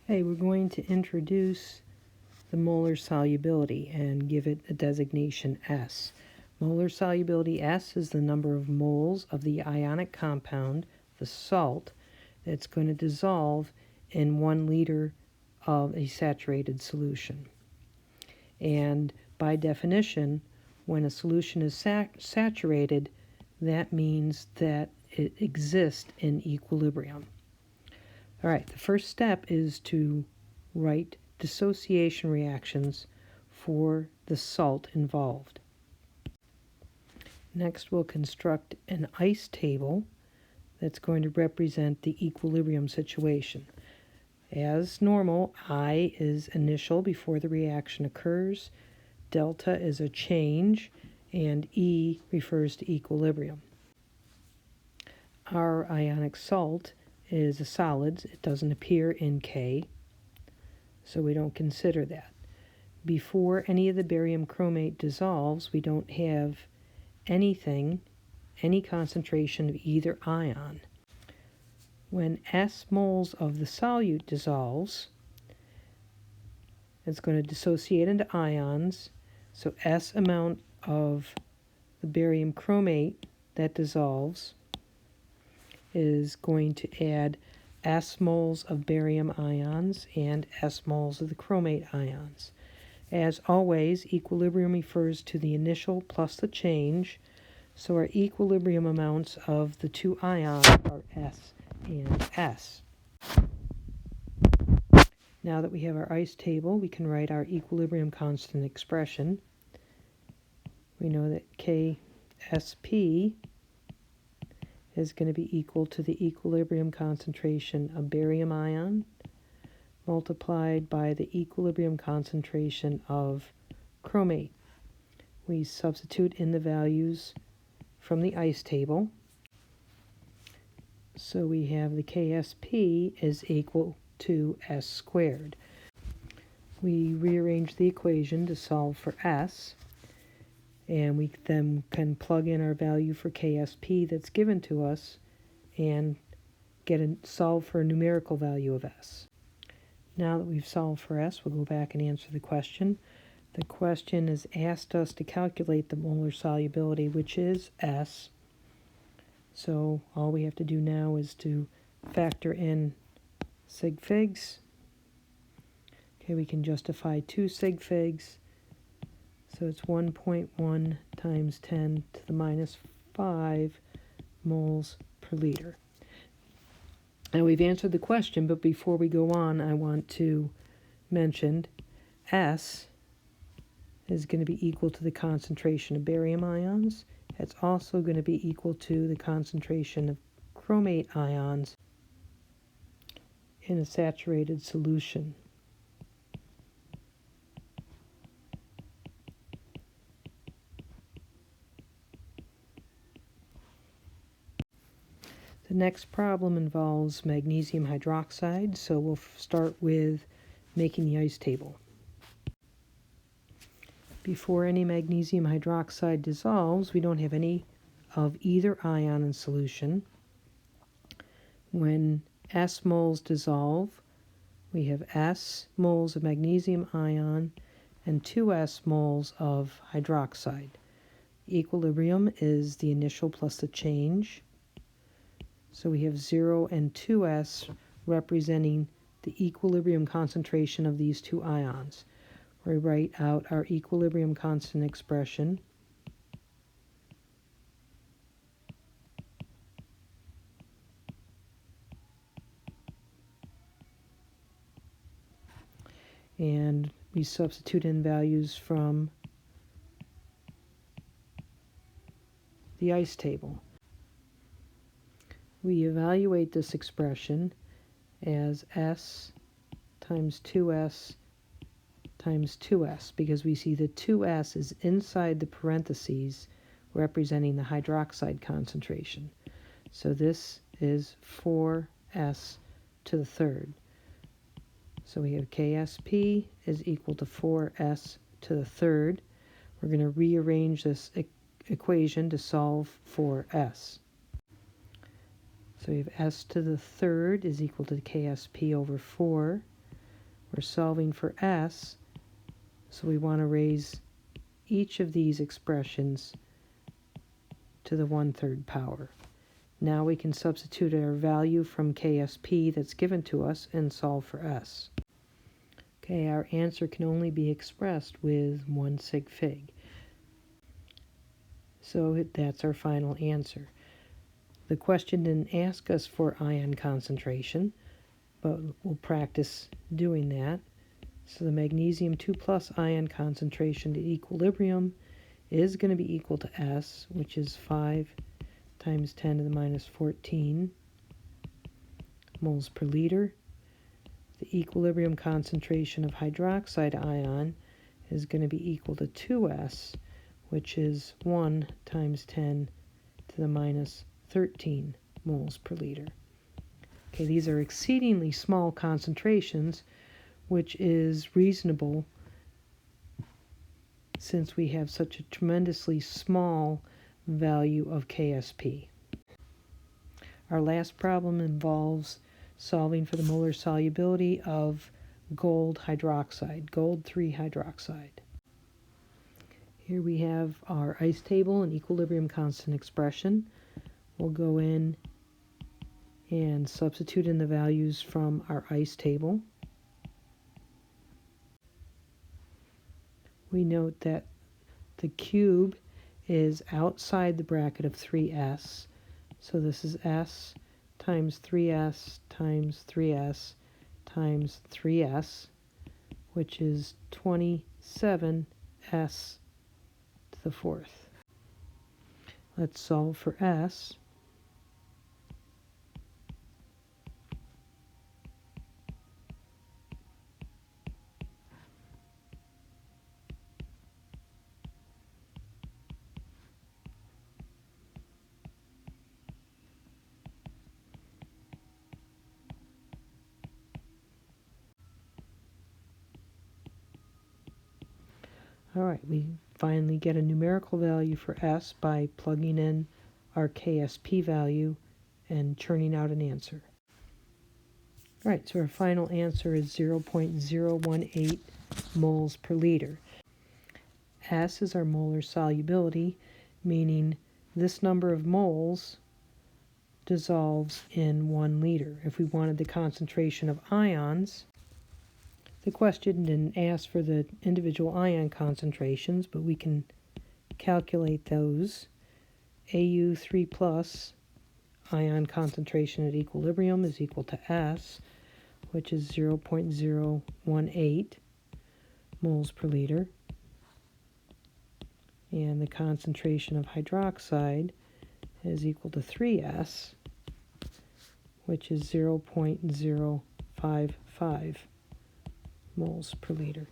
Hey, we're going to introduce the molar solubility and give it a designation S. Molar solubility S is the number of moles of the ionic compound, the salt, that's going to dissolve in 1 liter of a saturated solution. And by definition, when a solution is saturated, that means that it exists in equilibrium. All right, the first step is to write dissociation reactions for the salt involved. Next, we'll construct an ice table that's going to represent the equilibrium situation. As normal, I is initial before the reaction occurs, delta is a change, and E refers to equilibrium. Our ionic salt is a solid. It doesn't appear in K, so we don't consider that. Before any of the barium chromate dissolves, we don't have any concentration of either ion. When S moles of the solute dissolves, it's going to dissociate into ions, so S amount of the barium chromate that dissolves is going to add S moles of barium ions and S moles of the chromate ions. As always, equilibrium refers to the initial plus the change, so our equilibrium amounts of the two ions are S and S. Now that we have our ice table, we can write our equilibrium constant expression. We know that KSP is going to be equal to the equilibrium concentration of barium ion multiplied by the equilibrium concentration of chromate. We substitute in the values from the ice table. So we have the KSP is equal to S squared. We rearrange the equation to solve for S, and we then can plug in our value for KSP that's given to us and solve for a numerical value of S. Now that we've solved for S, we'll go back and answer the question. The question has asked us to calculate the molar solubility, which is S. So all we have to do now is to factor in sig figs. Okay, we can justify 2 sig figs. So it's 1.1 times 10 to the minus 5 moles per liter. Now we've answered the question, but before we go on, I want to mention S is going to be equal to the concentration of barium ions. It's also going to be equal to the concentration of chromate ions in a saturated solution. The next problem involves magnesium hydroxide, so we'll start with making the ice table. Before any magnesium hydroxide dissolves, we don't have any of either ion in solution. When S moles dissolve, we have S moles of magnesium ion and 2S moles of hydroxide. Equilibrium is the initial plus the change. So we have 0 and 2S representing the equilibrium concentration of these two ions. We write out our equilibrium constant expression. And we substitute in values from the ice table. We evaluate this expression as S times 2S times 2S because we see the 2S is inside the parentheses representing the hydroxide concentration. So this is 4S to the third. So we have KSP is equal to 4S to the third. We're going to rearrange this equation to solve for S. So we have S to the third is equal to KSP over 4. We're solving for S, so we want to raise each of these expressions to the 1/3 power. Now we can substitute our value from KSP that's given to us and solve for S. Okay, our answer can only be expressed with 1 sig fig. So that's our final answer. The question didn't ask us for ion concentration, but we'll practice doing that. So the magnesium 2+ ion concentration at equilibrium is going to be equal to S, which is 5 times 10 to the minus 14 moles per liter. The equilibrium concentration of hydroxide ion is going to be equal to 2S, which is 1 times 10 to the minus 13 moles per liter. Okay, these are exceedingly small concentrations, which is reasonable since we have such a tremendously small value of KSP. Our last problem involves solving for the molar solubility of gold hydroxide, gold 3 hydroxide. Here we have our ice table and equilibrium constant expression. We'll go in and substitute in the values from our ice table. We note that the cube is outside the bracket of 3s, so this is s times 3s times 3s times 3s, which is 27s to the 4th. Let's solve for s. All right, we finally get a numerical value for S by plugging in our KSP value and churning out an answer. All right, so our final answer is 0.018 moles per liter. S is our molar solubility, meaning this number of moles dissolves in 1 liter. If we wanted the concentration of ions, the question didn't ask for the individual ion concentrations, but we can calculate those. Au3+ ion concentration at equilibrium is equal to S, which is 0.018 moles per liter. And the concentration of hydroxide is equal to 3S, which is 0.055 moles per liter.